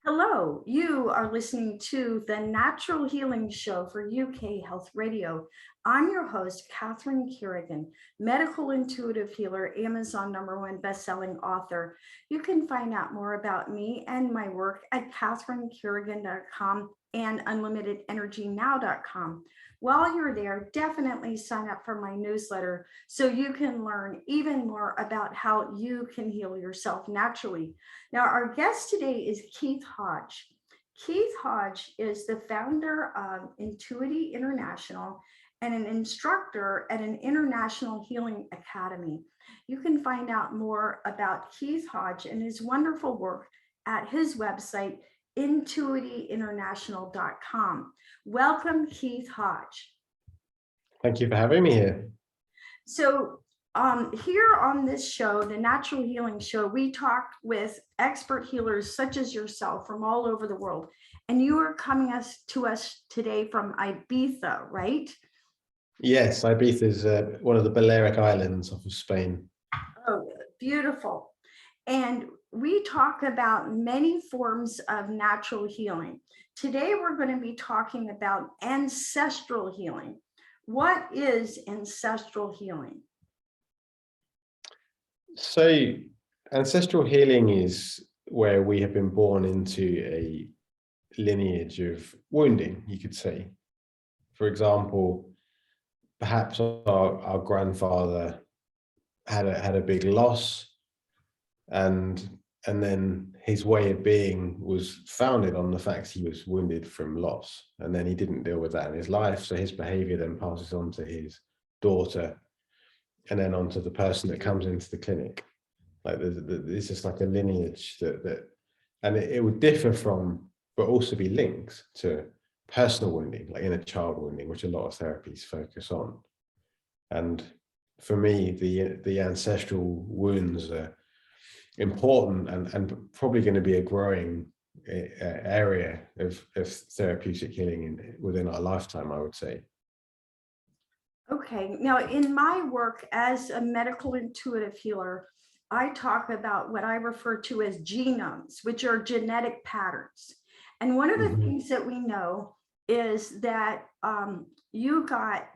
Hello, you are listening to the Natural Healing Show for UK Health Radio. I'm your host, Catherine Carrigan, medical intuitive healer, Amazon #1 bestselling author. You can find out more about me and my work at catherinecarrigan.com and unlimitedenergynow.com. While you're there, definitely sign up for my newsletter so you can learn even more about how you can heal yourself naturally. Now, our guest today is Keith Hodge. Keith Hodge is the founder of Intuity International and an instructor at an international healing academy. You can find out more about Keith Hodge and his wonderful work at his website, intuityinternational.com. Welcome, Keith Hodge. Thank you for having me here. So here on this show, the Natural Healing Show, we talk with expert healers such as yourself from all over the world. And you are coming to us today from Ibiza, right? Yes, Ibiza is one of the Balearic Islands off of Spain. Oh, beautiful. And we talk about many forms of natural healing. Today, we're going to be talking about ancestral healing. What is ancestral healing? So, ancestral healing is where we have been born into a lineage of wounding, you could say. For example, perhaps our grandfather had a big loss, and then his way of being was founded on the fact he was wounded from loss, and then he didn't deal with that in his life, so his behavior then passes on to his daughter and then on to the person that comes into the clinic. Like there's just like a lineage that and it would differ from, but also be linked to personal wounding, like inner child wounding, which a lot of therapies focus on. And for me, the ancestral wounds are important and probably going to be a growing area of therapeutic healing within our lifetime, I would say. Okay, now in my work as a medical intuitive healer, I talk about what I refer to as genomes, which are genetic patterns. And one of the things that we know is that you got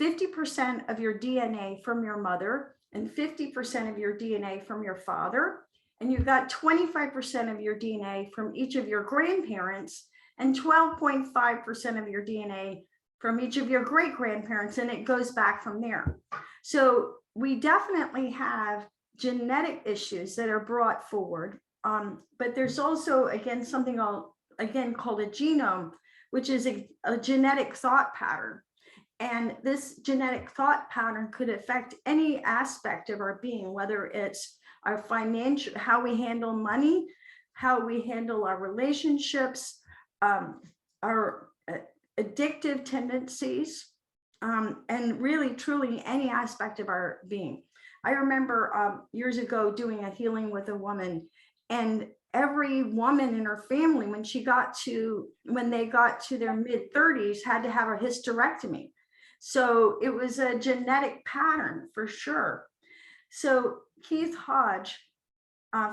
50% of your DNA from your mother and 50% of your DNA from your father. And you got 25% of your DNA from each of your grandparents and 12.5% of your DNA from each of your great grandparents, and it goes back from there. So we definitely have genetic issues that are brought forward, but there's also, again, something called a genome, which is a genetic thought pattern. And this genetic thought pattern could affect any aspect of our being, whether it's our financial, how we handle money, how we handle our relationships, our addictive tendencies, and really, truly any aspect of our being. I remember years ago doing a healing with a woman, and every woman in her family, when they got to their mid-30s, had to have a hysterectomy. So it was a genetic pattern for sure. So Keith Hodge,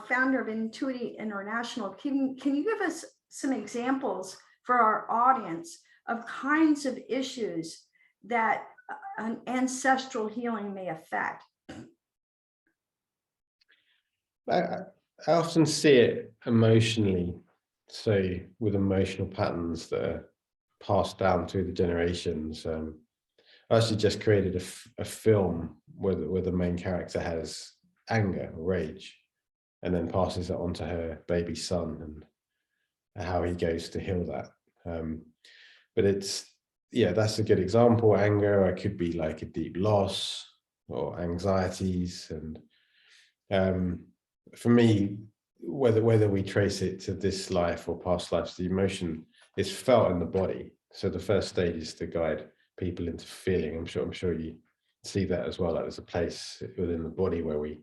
founder of Intuity International, can you give us some examples for our audience of kinds of issues that an ancestral healing may affect? I often see it emotionally, so with emotional patterns that are passed down through the generations. I actually just created a film where the main character has anger or rage and then passes it on to her baby son and how he goes to heal that. But that's a good example. Anger, it could be like a deep loss or anxieties. And for me, whether we trace it to this life or past lives, the emotion is felt in the body. So the first stage is to guide people into feeling. I'm sure you see that as well. Like there's a place within the body where we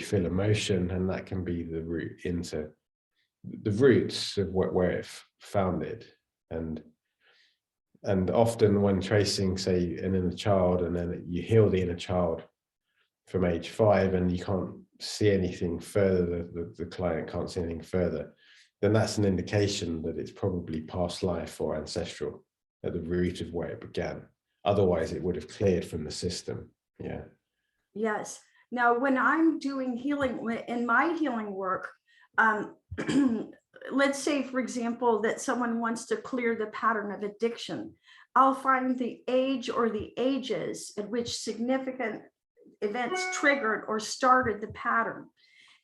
feel emotion, and that can be the root into the roots of where it founded. And often when tracing, say, an inner child, and then you heal the inner child from age 5 and you can't see anything further, the client can't see anything further, then that's an indication that it's probably past life or ancestral at the root of where it began. Otherwise, it would have cleared from the system. Yeah. Yes. Now, when I'm doing healing, in my healing work, let's say, for example, that someone wants to clear the pattern of addiction. I'll find the age or the ages at which significant events triggered or started the pattern.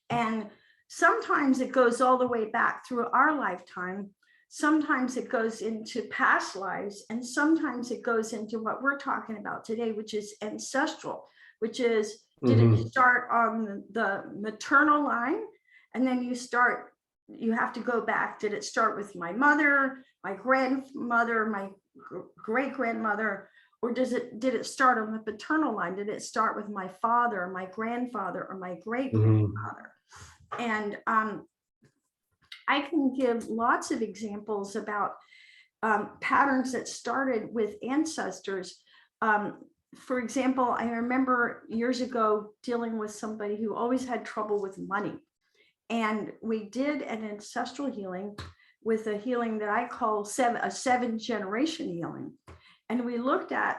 And sometimes it goes all the way back through our lifetime. Sometimes it goes into past lives, and sometimes it goes into what we're talking about today, which is ancestral, which is, did it start on the maternal line? And then you have to go back. Did it start with my mother, my grandmother, my great grandmother, or did it start on the paternal line? Did it start with my father, my grandfather, or my great grandfather? And I can give lots of examples about patterns that started with ancestors. For example, I remember years ago dealing with somebody who always had trouble with money. And we did an ancestral healing with a healing that I call a 7-generation healing. And we looked at,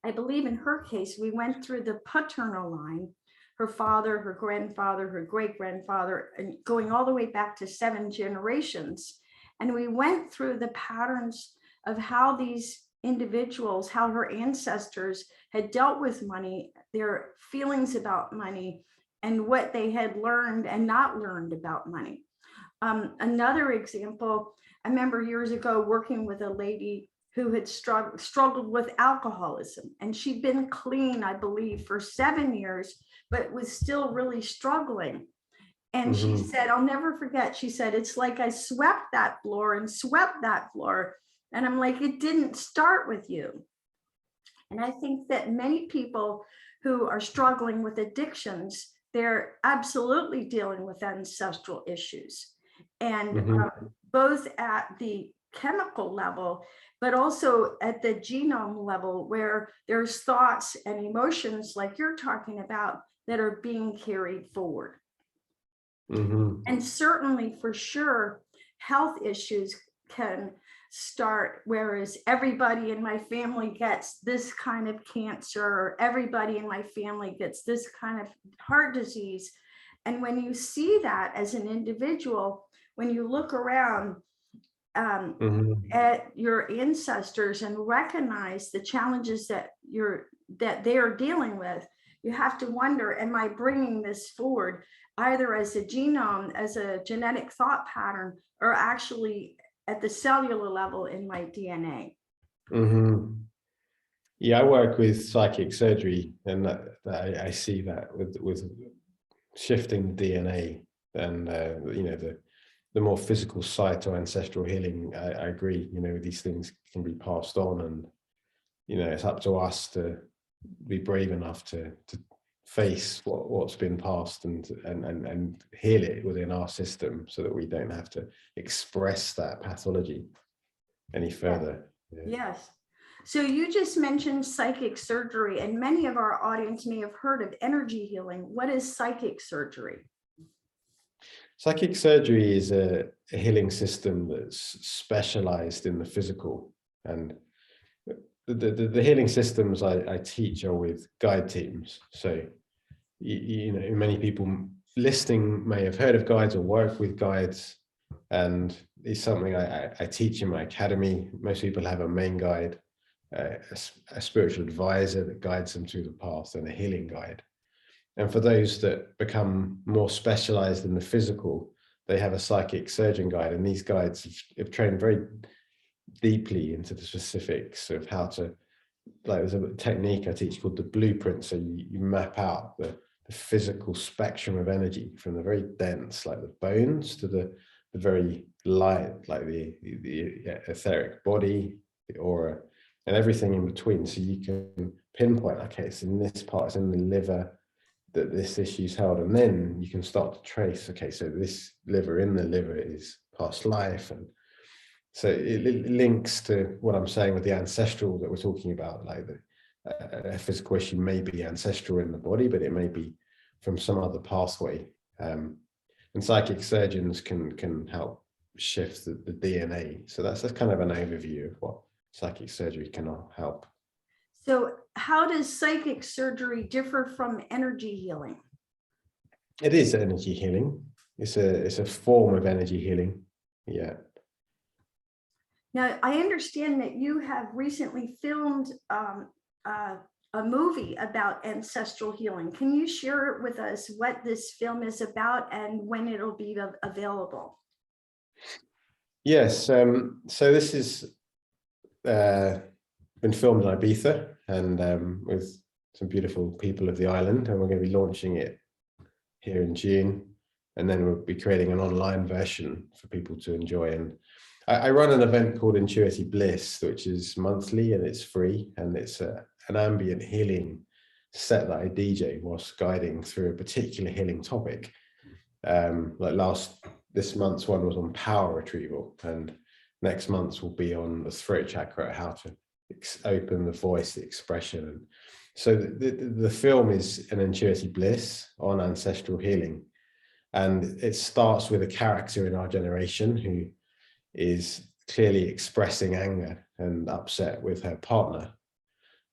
I believe in her case, we went through the paternal line, her father, her grandfather, her great grandfather, and going all the way back to 7 generations. And we went through the patterns of how these individuals, how her ancestors had dealt with money, their feelings about money, and what they had learned and not learned about money. Another example, I remember years ago working with a lady who had struggled with alcoholism, and she'd been clean, I believe, for 7 years, but was still really struggling. And she said, I'll never forget, she said, it's like I swept that floor and swept that floor. And I'm like, it didn't start with you. And I think that many people who are struggling with addictions, they're absolutely dealing with ancestral issues. And both at the chemical level, but also at the genome level, where there's thoughts and emotions like you're talking about that are being carried forward. And certainly, for sure, health issues can start, whereas everybody in my family gets this kind of cancer, or everybody in my family gets this kind of heart disease. And when you see that as an individual, when you look around at your ancestors and recognize the challenges that they are dealing with, you have to wonder, am I bringing this forward either as a genome, as a genetic thought pattern, or actually at the cellular level in my DNA? Yeah, I work with psychic surgery, and I see that with shifting DNA, and the more physical site or ancestral healing. I agree. These things can be passed on, and it's up to us to be brave enough to face what's been passed and heal it within our system, so that we don't have to express that pathology any further. Yes. So you just mentioned psychic surgery, and many of our audience may have heard of energy healing. What is psychic surgery? Psychic surgery is a healing system that's specialized in the physical, and the healing systems I teach are with guide teams. So many people listening may have heard of guides or work with guides, and it's something I teach in my academy. Most people have a main guide, a spiritual advisor that guides them through the path, and a healing guide. And for those that become more specialized in the physical, they have a psychic surgeon guide. And these guides have trained very deeply into the specifics of how to, there's a technique I teach called the blueprint. So you map out the physical spectrum of energy, from the very dense, like the bones, to the very light, like the etheric body, the aura, and everything in between. So you can pinpoint, okay, it's in this part, it's in the liver, that this issue's held, and then you can start to trace, okay, so this liver in the liver is past life. And so it links to what I'm saying with the ancestral that we're talking about, like a physical issue may be ancestral in the body, but it may be from some other pathway. and psychic surgeons can help shift the DNA. So that's kind of an overview of what psychic surgery can help. So how does psychic surgery differ from energy healing? It is energy healing. It's a form of energy healing. Yeah. Now, I understand that you have recently filmed a movie about ancestral healing. Can you share with us what this film is about and when it'll be available? Yes. So this is been filmed in Ibiza and with some beautiful people of the island, and we're going to be launching it here in June, and then we'll be creating an online version for people to enjoy. And I run an event called Intuitive Bliss, which is monthly and it's free, and it's an ambient healing set that I DJ whilst guiding through a particular healing topic. Like this month's one was on power retrieval, and next month's will be on the throat chakra, how to open the voice, the expression. And so the film is an Intuitive Bliss on ancestral healing, and it starts with a character in our generation who is clearly expressing anger and upset with her partner,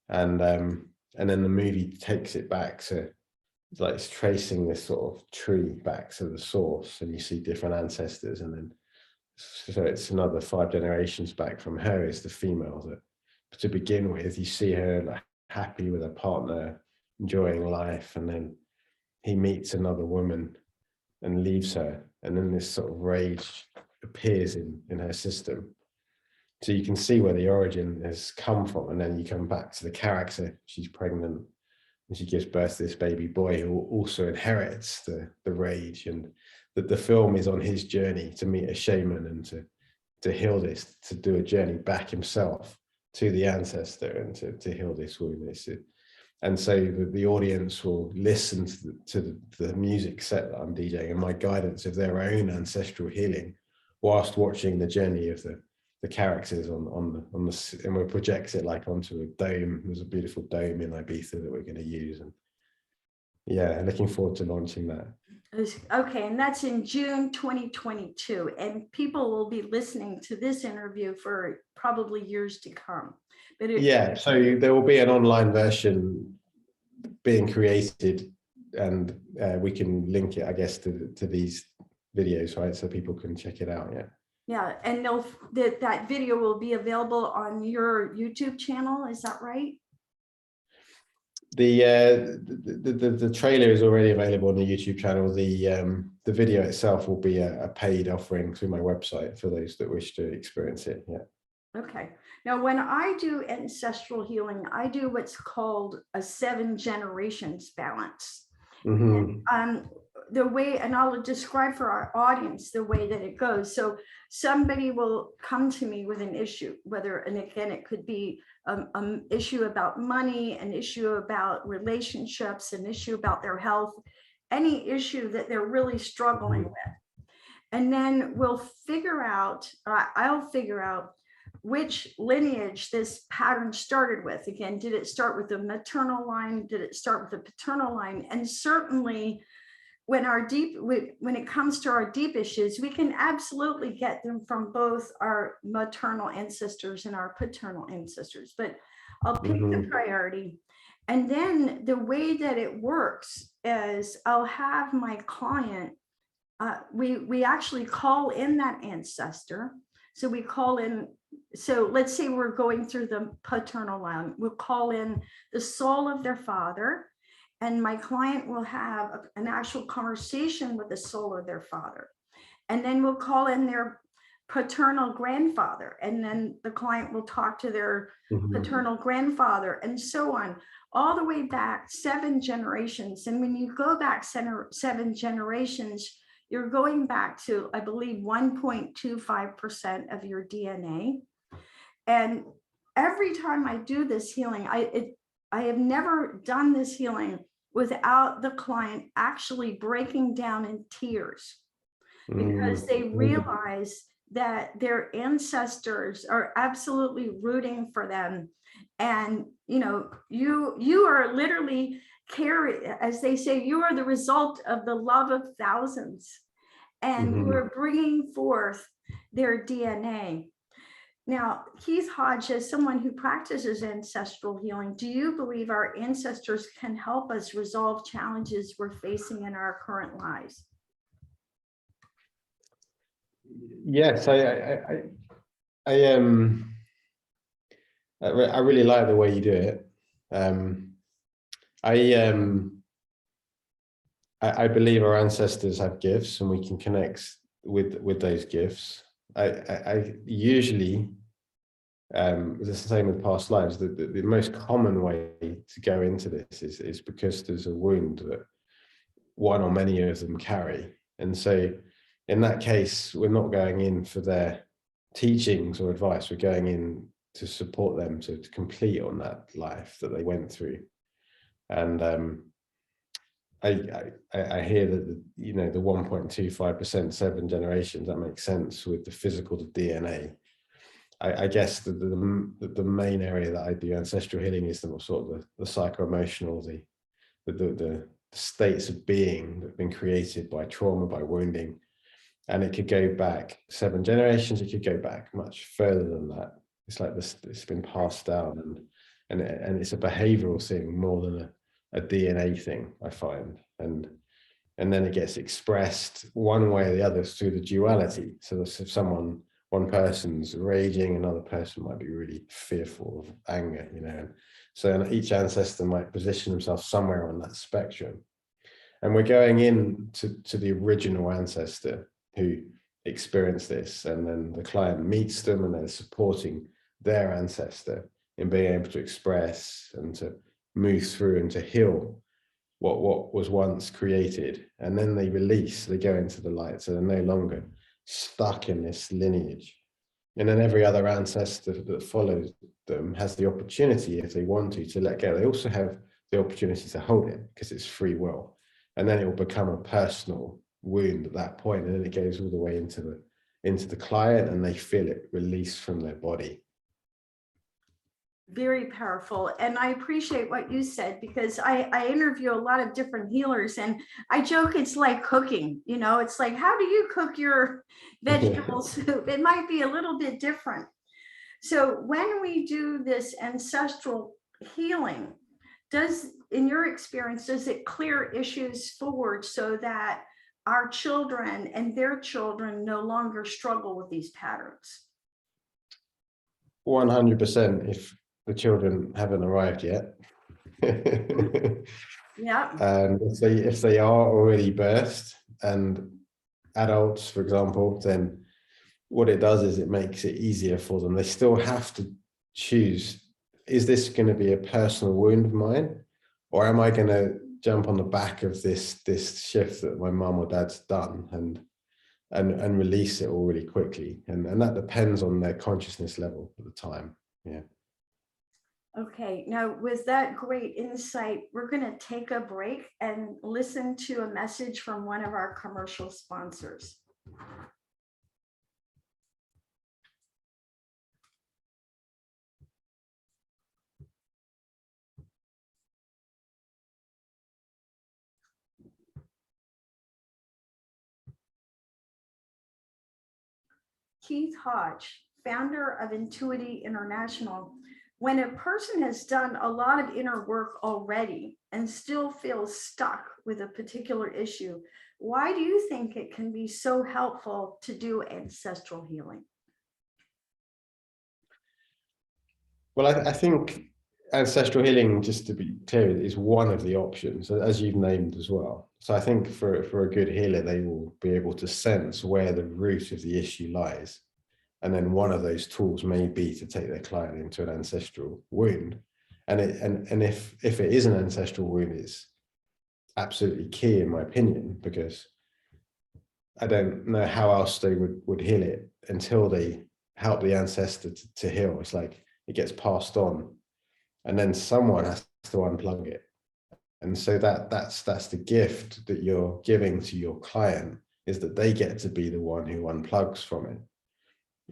and then the movie takes it back to, like, it's tracing this sort of tree back to the source, and you see different ancestors, and then so it's another 5 generations back from her is the female that, to begin with, you see her like happy with her partner, enjoying life, and then he meets another woman and leaves her, and then this sort of rage appears in her system. So you can see where the origin has come from, and then you come back to the character. She's pregnant and she gives birth to this baby boy who also inherits the rage, and that the film is on his journey to meet a shaman and to heal this, to do a journey back himself to the ancestor and to heal this wound. And so the audience will listen to the music set that I'm DJing and my guidance of their own ancestral healing, whilst watching the journey of the characters on the, and we'll project it like onto a dome. There's a beautiful dome in Ibiza that we're going to use, and yeah, looking forward to launching that. Okay, and that's in June 2022, and people will be listening to this interview for probably years to come. But yeah, so there will be an online version being created, and we can link it, I guess, to these videos, right? So people can check it out. Yeah. Yeah, and that video will be available on your YouTube channel. Is that right? The trailer is already available on the YouTube channel. The video itself will be a paid offering through my website for those that wish to experience it. Yeah. Okay. Now, when I do ancestral healing, I do what's called a 7 generations balance. Mm-hmm. The way, and I'll describe for our audience the way that it goes. So somebody will come to me with an issue, and again, it could be an issue about money, an issue about relationships, an issue about their health, any issue that they're really struggling with. And then I'll figure out which lineage this pattern started with. Again, did it start with the maternal line? Did it start with the paternal line? And certainly when it comes to our deep issues, we can absolutely get them from both our maternal ancestors and our paternal ancestors, but I'll pick the priority. And then the way that it works is I'll have my client, we actually call in that ancestor. So we call in, so let's say we're going through the paternal line, we'll call in the soul of their father, and my client will have an actual conversation with the soul of their father. And then we'll call in their paternal grandfather, and then the client will talk to their paternal grandfather, and so on, all the way back 7 generations. And when you go back 7 generations, you're going back to, I believe, 1.25% of your DNA. And every time I do this healing, I have never done this healing without the client actually breaking down in tears, because they realize that their ancestors are absolutely rooting for them. And you are literally as they say, you are the result of the love of thousands. and Mhm. we're bringing forth their DNA. Now, Keith Hodge, as someone who practices ancestral healing, do you believe our ancestors can help us resolve challenges we're facing in our current lives? Yes, I really like the way you do it. I believe our ancestors have gifts, and we can connect with those gifts. I usually, it's the same with past lives. The most common way to go into this is because there's a wound that one or many of them carry, and so in that case, we're not going in for their teachings or advice. We're going in to support them to complete on that life that they went through. And I hear that the 1.25%, 7 generations, that makes sense with the physical, the DNA. I guess the main area that I do ancestral healing is the sort of the psycho-emotional, the states of being that have been created by trauma, by wounding. And it could go back 7 generations, it could go back much further than that. It's like this, it's been passed down, and it's a behavioral thing more than a DNA thing, I find. And then it gets expressed one way or the other through the duality. So if one person's raging, another person might be really fearful of anger, So each ancestor might position himself somewhere on that spectrum. And we're going in to the original ancestor who experienced this, and then the client meets them and they're supporting their ancestor in being able to express and to move through and to heal what was once created. And then they release, they go into the light, so they're no longer stuck in this lineage. And then every other ancestor that follows them has the opportunity, if they want to let go. They also have the opportunity to hold it because it's free will. And then it will become a personal wound at that point, and then it goes all the way into the client, and they feel it release from their body. Very powerful. And I appreciate what you said, because I interview a lot of different healers, and I joke it's like cooking. It's like, how do you cook your vegetable soup? It might be a little bit different. So when we do this ancestral healing, in your experience, does it clear issues forward so that our children and their children no longer struggle with these patterns? 100%, if the children haven't arrived yet. Yeah. And if they are already birthed and adults, for example, then what it does is it makes it easier for them. They still have to choose, is this going to be a personal wound of mine, or am I going to jump on the back of this shift that my mum or dad's done and release it all really quickly? And that depends on their consciousness level at the time. Yeah. Okay, now with that great insight, we're going to take a break and listen to a message from one of our commercial sponsors. Keith Hodge, founder of Intuity International. When a person has done a lot of inner work already and still feels stuck with a particular issue, why do you think it can be so helpful to do ancestral healing? Well, I think ancestral healing, just to be clear, is one of the options, as you've named as well. So I think for a good healer, they will be able to sense where the root of the issue lies. And then one of those tools may be to take their client into an ancestral wound. And if it is an ancestral wound, it's absolutely key, in my opinion, because I don't know how else they would heal it until they help the ancestor to heal. It's like it gets passed on, and then someone has to unplug it. And so that's the gift that you're giving to your client, is that they get to be the one who unplugs from it.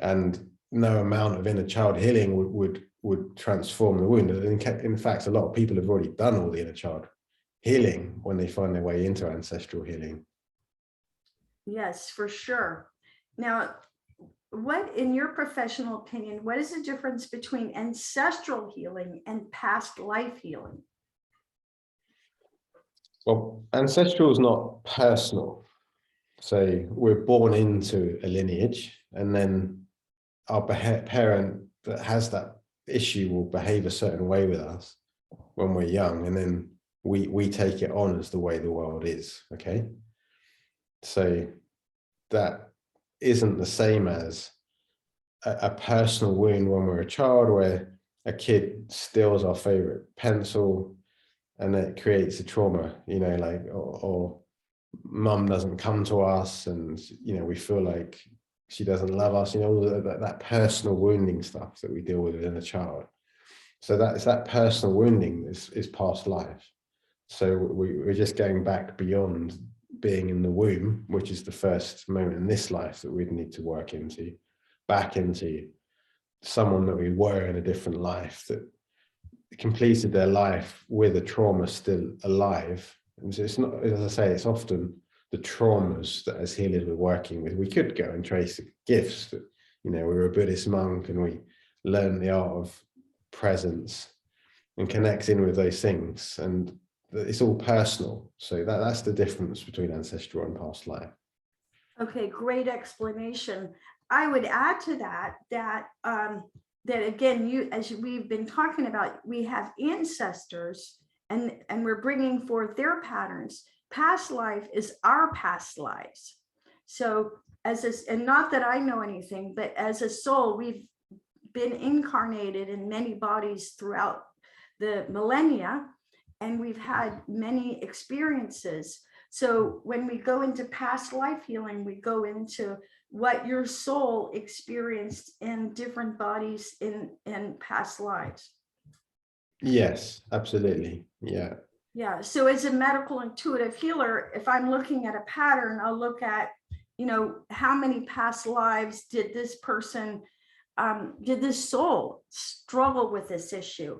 And no amount of inner child healing would transform the wound. In fact, a lot of people have already done all the inner child healing when they find their way into ancestral healing. Yes, for sure. Now, what, in your professional opinion, what is the difference between ancestral healing and past life healing? Well, ancestral is not personal. So we're born into a lineage, and then our parent that has that issue will behave a certain way with us when we're young, and then we take it on as the way the world is. Okay, so that isn't the same as a personal wound when we're a child, where a kid steals our favorite pencil and it creates a trauma, like, or mum doesn't come to us and, we feel like she doesn't love us, all that personal wounding stuff that we deal with in a child. So that personal wounding is past life. So we're just going back beyond being in the womb, which is the first moment in this life that we'd need to work into, back into someone that we were in a different life, that completed their life with a trauma still alive. And so it's not, as I say, it's often the traumas that as healers we're working with. We could go and trace gifts that, we were a Buddhist monk and we learned the art of presence and connect in with those things. And it's all personal. So that's the difference between ancestral and past life. Okay, great explanation. I would add to that again, as we've been talking about, we have ancestors and we're bringing forth their patterns. Past life is our past lives. So and not that I know anything, but as a soul, we've been incarnated in many bodies throughout the millennia, and we've had many experiences. So when we go into past life healing, we go into what your soul experienced in different bodies in past lives. Yes, absolutely. Yeah. Yeah. So as a medical intuitive healer, if I'm looking at a pattern, I'll look at, how many past lives did this person, did this soul struggle with this issue?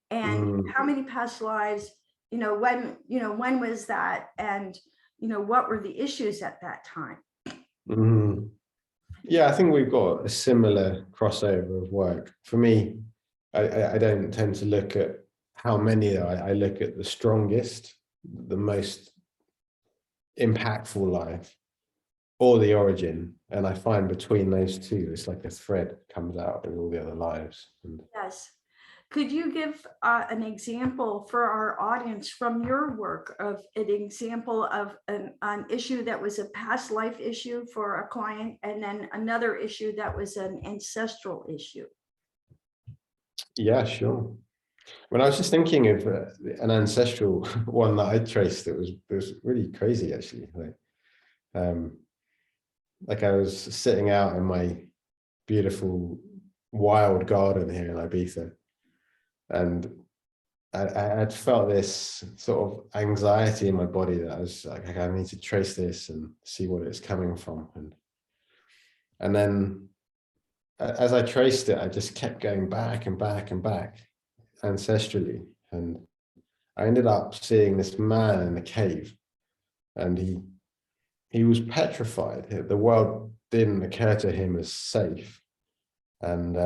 And how many past lives, when was that? And, what were the issues at that time? Yeah, I think we've got a similar crossover of work. For me, I don't tend to look at how many, I look at the strongest, the most impactful life, or the origin. And I find between those two, it's like a thread comes out in all the other lives. Yes. Could you give an example for our audience from your work of an example of an issue that was a past life issue for a client, and then another issue that was an ancestral issue? Yeah, sure. When I was just thinking of an ancestral one that I traced, it was really crazy, actually. Like I was sitting out in my beautiful wild garden here in Ibiza, and I had felt this sort of anxiety in my body that I was like, I need to trace this and see what it's coming from. And then as I traced it, I just kept going back and back and back ancestrally. And I ended up seeing this man in a cave, and he was petrified. The world didn't occur to him as safe. And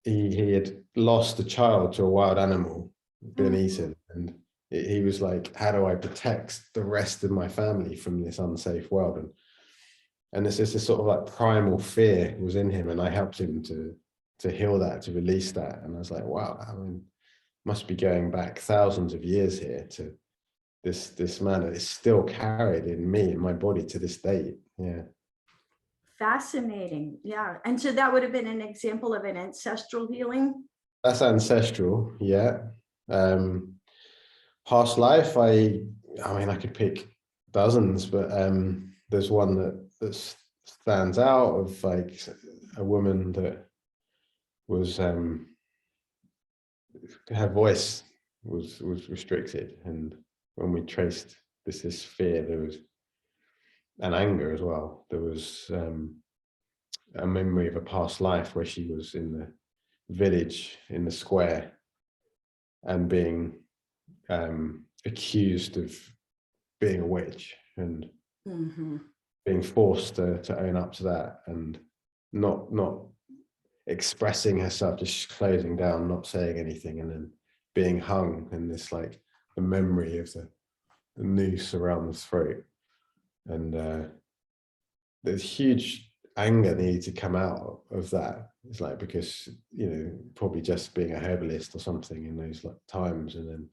he had lost a child to a wild animal, been eaten, and he was like, how do I protect the rest of my family from this unsafe world? And this is this sort of like primal fear was in him, and I helped him to heal that, to release that. And I was like, wow, I mean, must be going back thousands of years here to this man that is still carried in me, in my body to this day. Yeah. Fascinating. Yeah. And so that would have been an example of an ancestral healing. That's ancestral. Yeah. Past life, I mean, I could pick dozens, but there's one that stands out, of like a woman that was her voice was restricted, and when we traced this fear, there was an anger as well. There was a memory of a past life where she was in the village, in the square, and being accused of being a witch. And being forced to own up to that, and not expressing herself, just closing down, not saying anything, and then being hung in this, like, the memory of the noose around the throat. And there's huge anger needed to come out of that. It's like, because, you know, probably just being a herbalist or something in those, like, times, and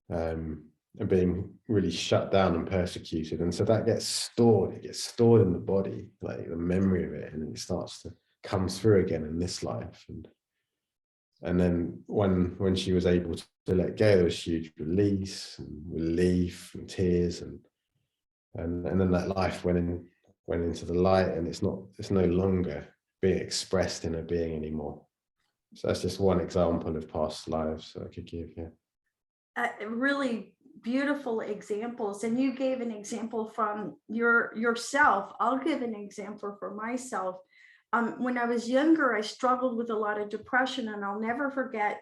then and being really shut down and persecuted. And so that gets stored, it gets stored in the body, like the memory of it, and it starts to come through again in this life. And then when she was able to let go, there was huge release and relief and tears, and then that life went into the light, and it's no longer being expressed in her being anymore. So that's just one example of past lives I could give. Yeah. Really beautiful examples, and you gave an example from yourself. I'll give an example for myself. When I was younger, I struggled with a lot of depression, and I'll never forget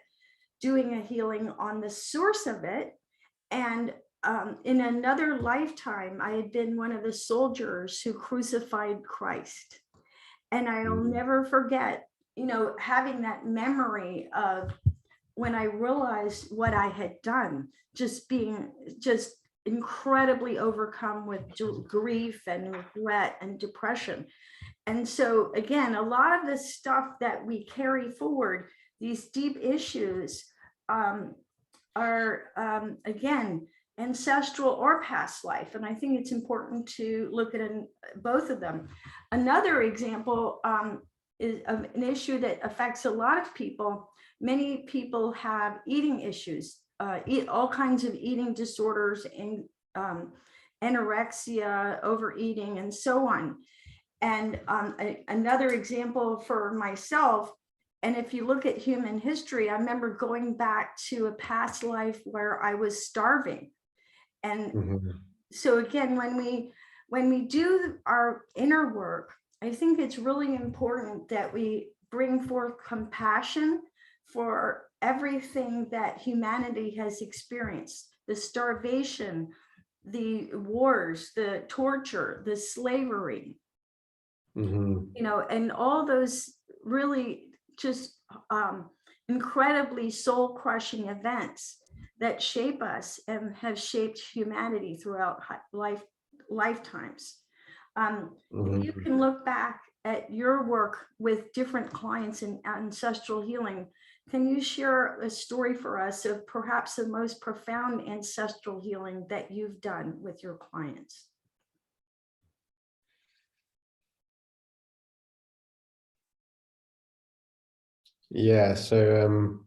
doing a healing on the source of it. And in another lifetime, I had been one of the soldiers who crucified Christ. And I'll never forget, you know, having that memory of when I realized what I had done, just being just incredibly overcome with grief and regret and depression. And so again, a lot of the stuff that we carry forward, these deep issues, are again ancestral or past life. And I think it's important to look at both of them. Another example is of an issue that affects a lot of people. Many people have eating issues, all kinds of eating disorders, and anorexia, overeating, and so on. And another example for myself, and if you look at human history, I remember going back to a past life where I was starving. And so again, when we do our inner work, I think it's really important that we bring forth compassion for everything that humanity has experienced: the starvation, the wars, the torture, the slavery, you know, and all those really just incredibly soul-crushing events that shape us and have shaped humanity throughout lifetimes. If you can look back at your work with different clients in ancestral healing, can you share a story for us of perhaps the most profound ancestral healing that you've done with your clients? Yeah, so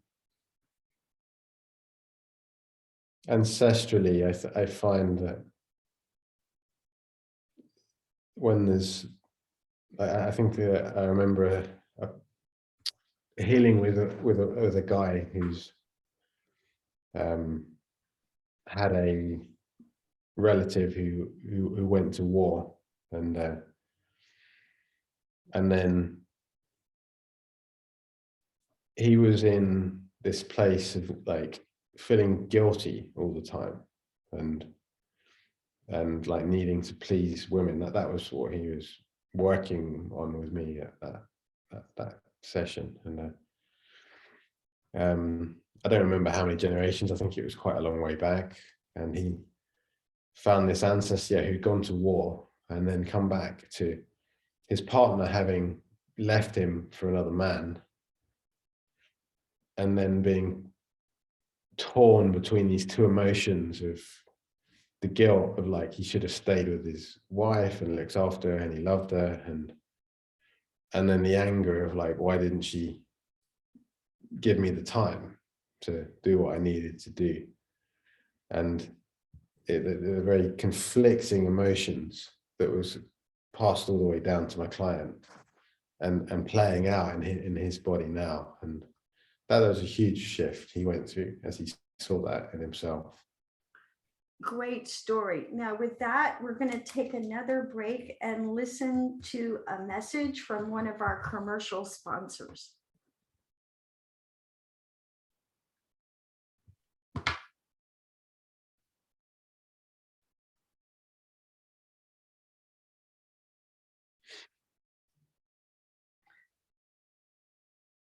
ancestrally, I find that when there's, I think I remember a healing with a guy who's had a relative who went to war, and then he was in this place of, like, feeling guilty all the time, and like needing to please women. That was what he was working on with me at that session. And I don't remember how many generations, I think it was quite a long way back, and he found this ancestor, who'd gone to war and then come back to his partner having left him for another man, and then being torn between these two emotions of the guilt of, like, he should have stayed with his wife and looked after her and he loved her, and then the anger of, like, why didn't she give me the time to do what I needed to do? And the very conflicting emotions that was passed all the way down to my client, and playing out in his body now. And that was a huge shift he went through as he saw that in himself. Great story. Now, with that, we're going to take another break and listen to a message from one of our commercial sponsors.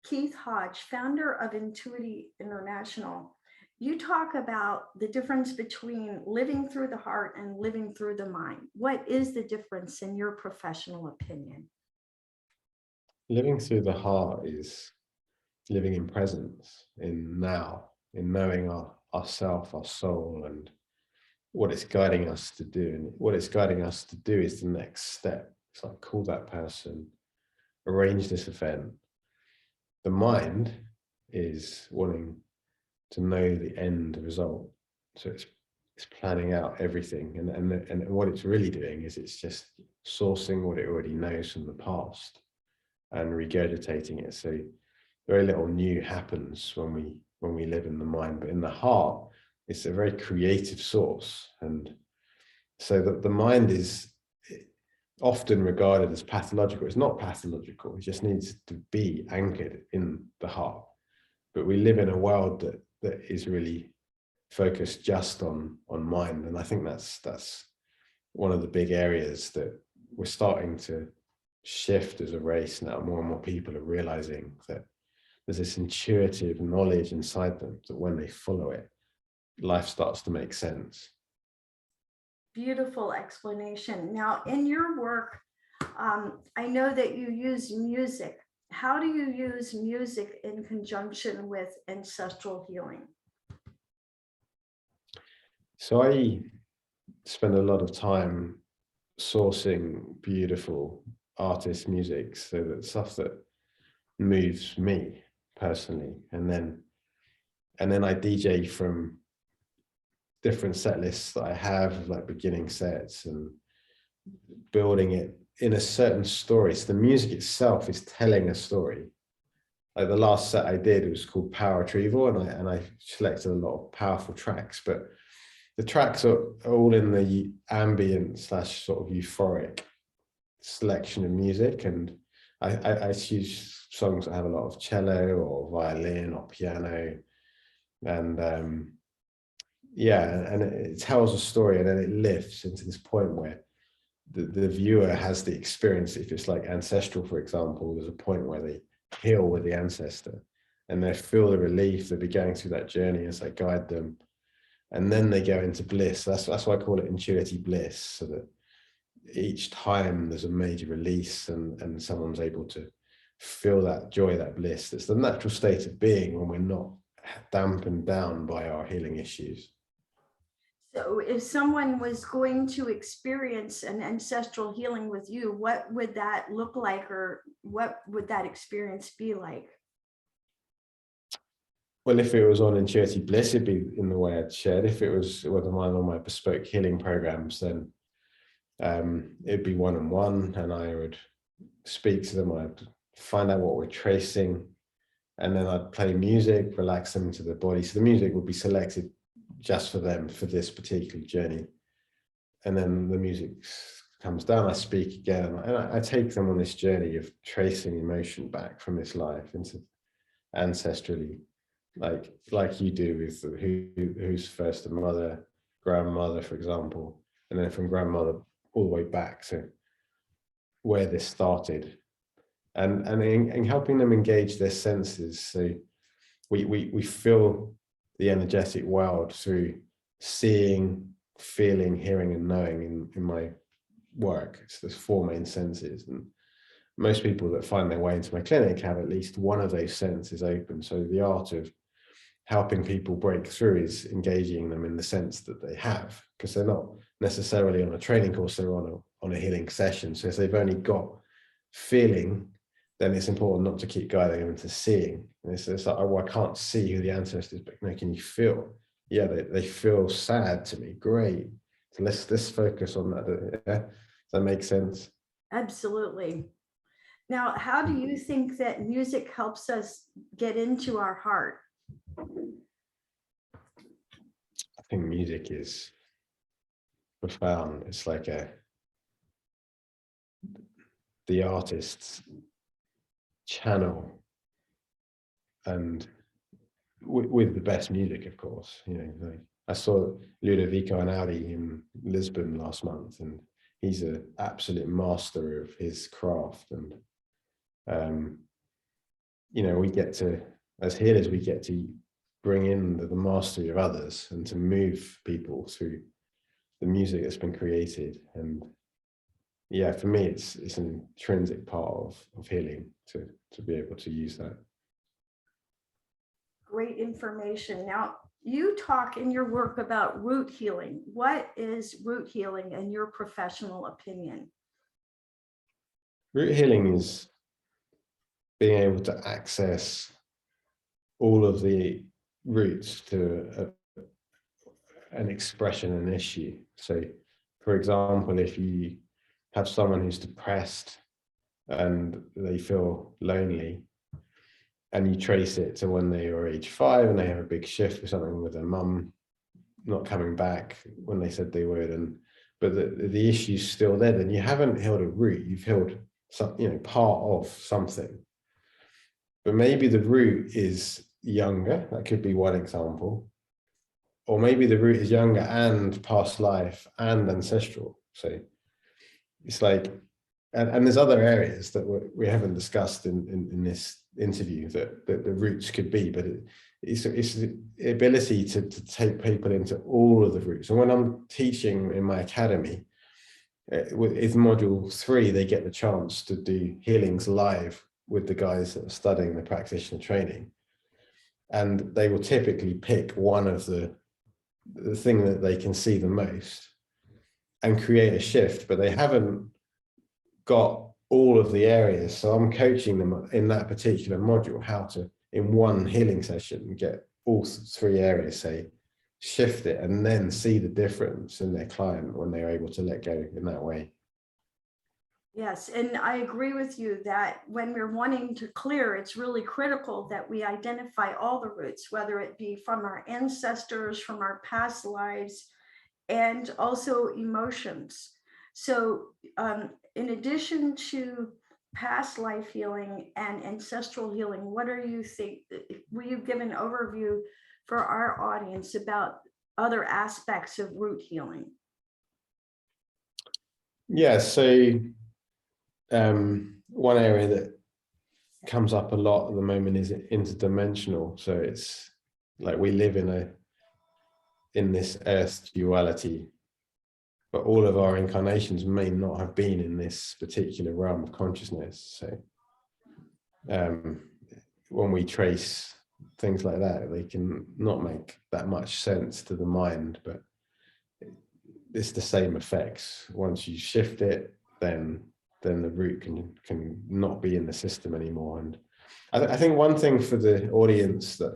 Keith Hodge, founder of Intuity International, you talk about the difference between living through the heart and living through the mind. What is the difference in your professional opinion? Living through the heart is living in presence, in now, in knowing ourself, our soul, and what it's guiding us to do. And what it's guiding us to do is the next step. It's like, call that person, arrange this event. The mind is wanting to know the end result. So it's planning out everything. And what it's really doing is it's just sourcing what it already knows from the past and regurgitating it. So very little new happens when we live in the mind, but in the heart, it's a very creative source. And so that the mind is often regarded as pathological. It's not pathological. It just needs to be anchored in the heart. But we live in a world that is really focused just on mind. And I think that's one of the big areas that we're starting to shift as a race now. More and more people are realizing that there's this intuitive knowledge inside them that when they follow it, life starts to make sense. Beautiful explanation. Now, in your work, I know that you use music. How do you use music in conjunction with ancestral healing? So I spend a lot of time sourcing beautiful artist music, so that stuff that moves me personally, and then I DJ from different set lists that I have, like beginning sets, and building it in a certain story. So the music itself is telling a story. Like the last set I did was called Retrieval, and I selected a lot of powerful tracks, but the tracks are all in the ambient / sort of euphoric selection of music. And I choose songs that have a lot of cello or violin or piano. And yeah, and it tells a story, and then it lifts into this point where the viewer has the experience. If it's like Ancestral, for example, there's a point where they heal with the ancestor and they feel the relief. They'll be going through that journey as I guide them. And then they go into bliss. That's why I call it intuitive bliss, so that each time there's a major release and someone's able to feel that joy, that bliss. That's the natural state of being when we're not dampened down by our healing issues. So if someone was going to experience an ancestral healing with you, what would that look like, or what would that experience be like? Well, if it was on intuitive bliss, it'd be in the way I'd shared. If it was one of my bespoke healing programs, then it'd be one-on-one, and I would speak to them. I'd find out what we're tracing, and then I'd play music, relax them into the body. So the music would be selected just for them for this particular journey. And then the music comes down, I speak again, and I take them on this journey of tracing emotion back from this life into ancestrally, like you do with who's first, a mother, grandmother, for example, and then from grandmother all the way back to where this started, and in helping them engage their senses. So we feel the energetic world through seeing, feeling, hearing, and knowing in my work. So there's 4 main senses, and most people that find their way into my clinic have at least one of those senses open. So the art of helping people break through is engaging them in the sense that they have, because they're not necessarily on a training course, they're on a healing session. So if they've only got feeling, then it's important not to keep guiding them into seeing. And it's like, oh, well, I can't see who the ancestor is, but no, can you feel? Yeah, they feel sad to me. Great. So let's focus on that. Yeah? Does that make sense? Absolutely. Now, how do you think that music helps us get into our heart? I think music is profound. It's like the artist's channel, and with the best music, of course. You know, like I saw Ludovico Einaudi in Lisbon last month, and he's an absolute master of his craft. And we get to, as healers, we get to bring in the mastery of others and to move people through the music that's been created. And yeah, for me, it's an intrinsic part of healing to be able to use that. Great information. Now, you talk in your work about root healing. What is root healing in your professional opinion? Root healing is being able to access all of the roots to an expression, an issue. So, for example, if you have someone who's depressed and they feel lonely, and you trace it to when they were age 5 and they have a big shift with something with their mum not coming back when they said they would, but the issue's still there, then you haven't healed a root, you've healed some, part of something. But maybe the root is younger, that could be one example. Or maybe the root is younger and past life and ancestral. So it's like, and there's other areas that we haven't discussed in this interview that the roots could be, but it's the ability to take people into all of the roots. And when I'm teaching in my academy, it's module 3, they get the chance to do healings live with the guys that are studying the practitioner training. And they will typically pick one of the thing that they can see the most and create a shift, but they haven't got all of the areas. So I'm coaching them in that particular module how to, in one healing session, get all 3 areas, say, shift it, and then see the difference in their client when they're able to let go in that way. Yes, and I agree with you that when we're wanting to clear, it's really critical that we identify all the roots, whether it be from our ancestors, from our past lives, and also emotions. So in addition to past life healing and ancestral healing, what are you think, will you give an overview for our audience about other aspects of root healing? Yeah, so one area that comes up a lot at the moment is interdimensional. So it's like we live in this earth duality, but all of our incarnations may not have been in this particular realm of consciousness. So when we trace things like that, they can not make that much sense to the mind, but it's the same effects. Once you shift it, then the root can not be in the system anymore. And I think one thing for the audience that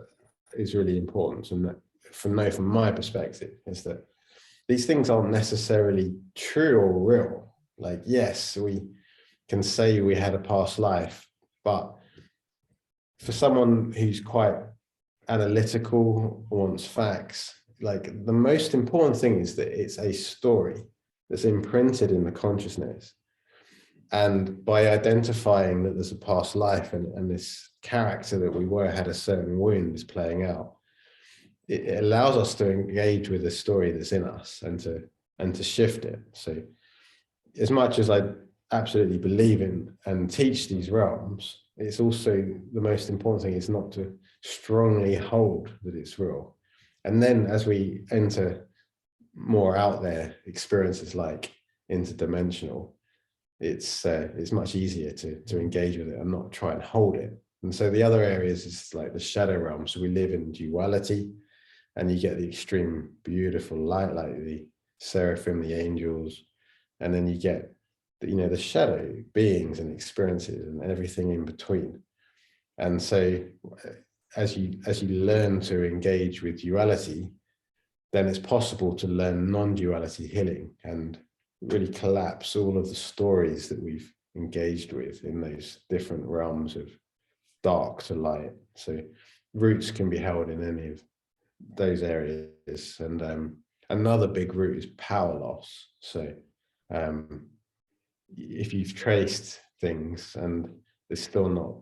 is really important, and that from my perspective, is that these things aren't necessarily true or real. Like, yes, we can say we had a past life, but for someone who's quite analytical, wants facts, like the most important thing is that it's a story that's imprinted in the consciousness. And by identifying that there's a past life and this character that we were had a certain wound is playing out, it allows us to engage with the story that's in us and to shift it. So as much as I absolutely believe in and teach these realms, it's also the most important thing is not to strongly hold that it's real. And then as we enter more out there experiences like interdimensional, it's much easier to engage with it and not try and hold it. And so the other areas is like the shadow realm. So we live in duality, and you get the extreme beautiful light, like the seraphim, the angels, and then you get the shadow beings and experiences and everything in between. And so as you learn to engage with duality, then it's possible to learn non-duality healing and really collapse all of the stories that we've engaged with in those different realms of dark to light. So roots can be held in any of those areas. And another big root is power loss. So if you've traced things and they're still not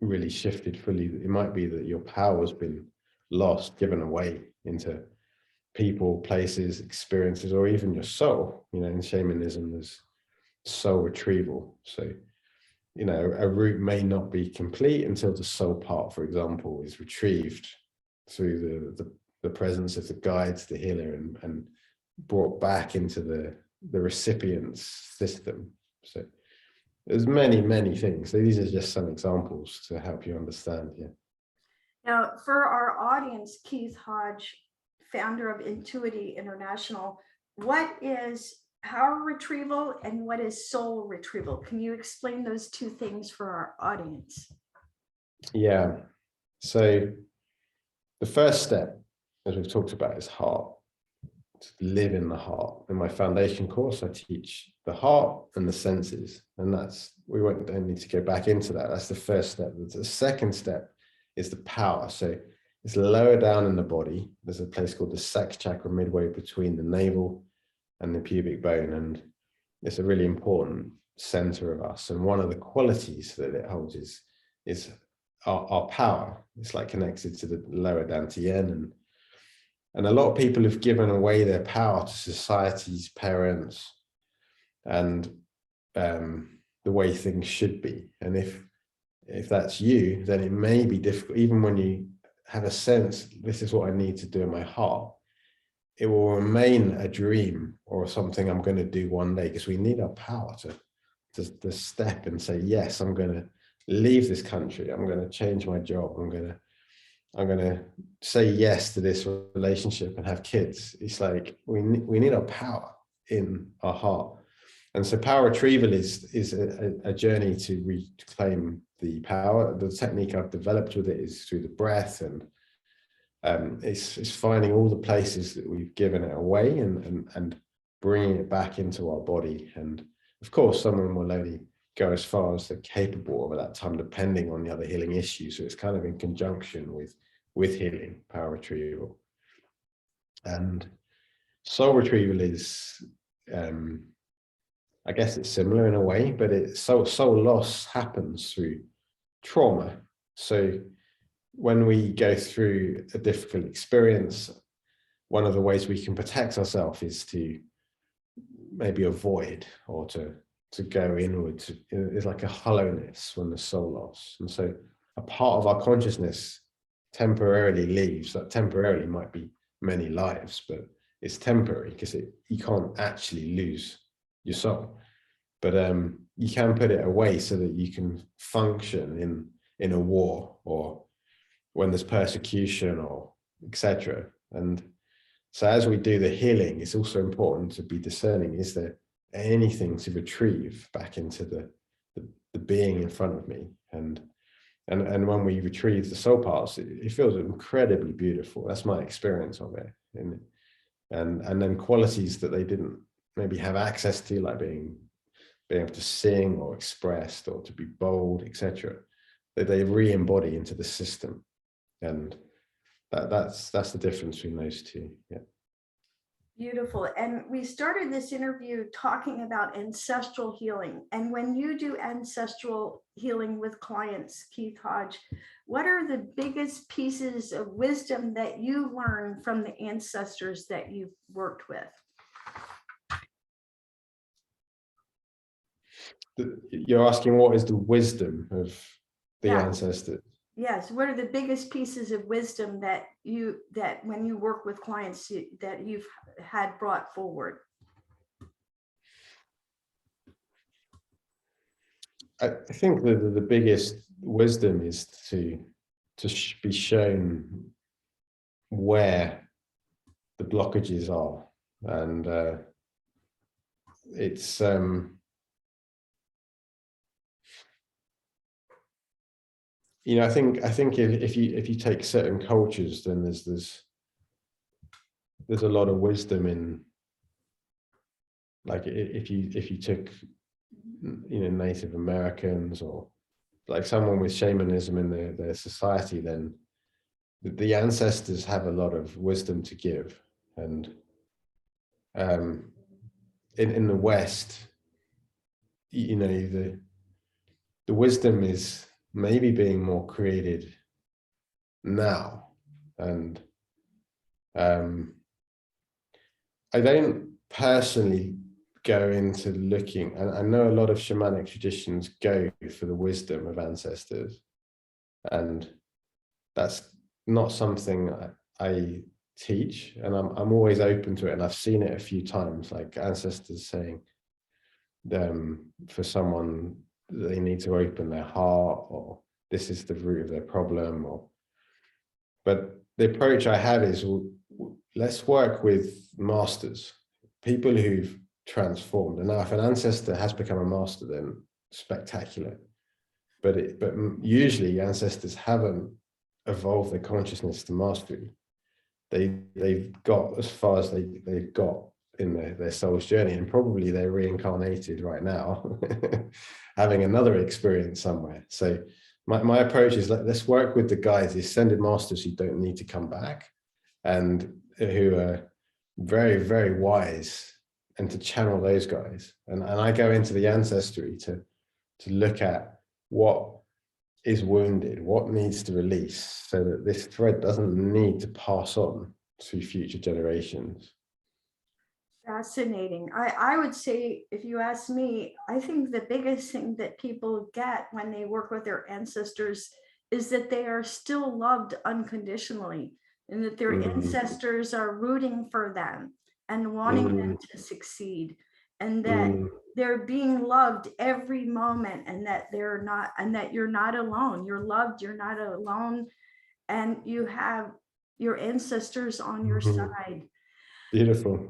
really shifted fully, it might be that your power has been lost, given away into people, places, experiences, or even your soul. In shamanism there's soul retrieval. So you know, a root may not be complete until the soul part, for example, is retrieved through the presence of the guides, the healer, and brought back into the recipient's system. So there's many things. So these are just some examples to help you understand. Yeah. Now, for our audience, Keith Hodge, founder of Intuity International, what is power retrieval and what is soul retrieval? Can you explain those two things for our audience? Yeah. So the first step, as we've talked about, is heart. To live in the heart. In my foundation course, I teach the heart and the senses, and don't need to go back into that. That's the first step. The second step is the power. So it's lower down in the body. There's a place called the sex chakra, midway between the navel and the pubic bone, and it's a really important center of us. And one of the qualities that it holds is our power. It's like connected to the lower dantian, and a lot of people have given away their power to society's parents and the way things should be. And if that's you, then it may be difficult, even when you have a sense, this is what I need to do in my heart, it will remain a dream or something I'm going to do one day, because we need our power to step and say, yes, I'm going to leave this country. I'm going to change my job. I'm going to say yes to this relationship and have kids. It's like we need our power in our heart. And so power retrieval is a journey to reclaim the power. The technique I've developed with it is through the breath, and it's finding all the places that we've given it away and bringing it back into our body. And of course, someone will only go as far as they're capable of at that time, depending on the other healing issues. So it's kind of in conjunction with healing, power retrieval. And soul retrieval is, I guess it's similar in a way, but soul loss happens through trauma. So when we go through a difficult experience, one of the ways we can protect ourselves is to maybe avoid or to go inward. It's like a hollowness when the soul loss. And so a part of our consciousness temporarily leaves. That temporarily might be many lives, but it's temporary because you can't actually lose your soul. But you can put it away so that you can function in a war, or when there's persecution, or etc. And so as we do the healing, it's also important to be discerning, is there anything to retrieve back into the being in front of me? And when we retrieve the soul parts, it feels incredibly beautiful. That's my experience of it. And then qualities that they didn't maybe have access to, like being able to sing or expressed or to be bold, etc., that they re-embody into the system. And that's the difference between those two. Yeah. Beautiful. And we started this interview talking about ancestral healing. And when you do ancestral healing with clients, Keith Hodge, what are the biggest pieces of wisdom that you learn from the ancestors that you've worked with? You're asking what is the wisdom of the ancestors? Yes. What are the biggest pieces of wisdom that when you work with clients that you've had brought forward? I think that the biggest wisdom is to be shown where the blockages are. And it's I think if you take certain cultures, then there's a lot of wisdom in, like, if you took Native Americans, or like someone with shamanism in their society, then the ancestors have a lot of wisdom to give. And in the West, the wisdom is maybe being more created now. And I don't personally go into looking, and I know a lot of shamanic traditions go for the wisdom of ancestors, and that's not something I teach, and I'm always open to it, and I've seen it a few times, like ancestors saying for someone they need to open their heart, or this is the root of their problem, or but the approach I have is let's work with masters, people who've transformed. And now if an ancestor has become a master, then spectacular. But usually ancestors haven't evolved their consciousness to mastery. They've got as far as they've got in their soul's journey, and probably they're reincarnated right now, having another experience somewhere. So my approach is let's work with the guys, the ascended masters who don't need to come back, and who are very, very wise, and to channel those guys. And I go into the ancestry to look at what is wounded, what needs to release, so that this thread doesn't need to pass on to future generations. Fascinating. I would say, if you ask me, I think the biggest thing that people get when they work with their ancestors is that they are still loved unconditionally, and that their ancestors are rooting for them and wanting them to succeed, and that they're being loved every moment, and that they're not, and that you're not alone. You're loved, you're not alone, and you have your ancestors on your side. Beautiful.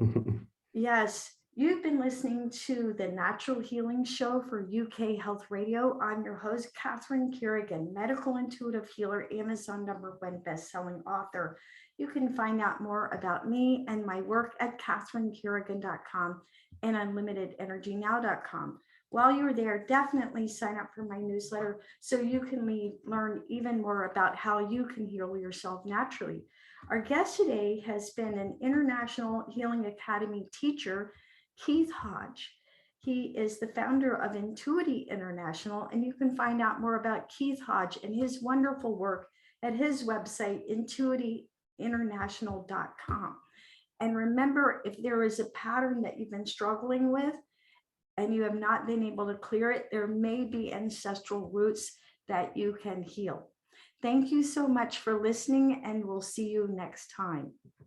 Yes, you've been listening to the Natural Healing Show for UK Health Radio. I'm your host, Catherine Carrigan, medical intuitive healer, Amazon #1 best-selling author. You can find out more about me and my work at catherinecarrigan.com and unlimitedenergynow.com. While you're there, definitely sign up for my newsletter so you can learn even more about how you can heal yourself naturally. Our guest today has been an International Healing Academy teacher, Keith Hodge. He is the founder of Intuity International, and you can find out more about Keith Hodge and his wonderful work at his website, intuityinternational.com. And remember, if there is a pattern that you've been struggling with and you have not been able to clear it, there may be ancestral roots that you can heal. Thank you so much for listening, and we'll see you next time.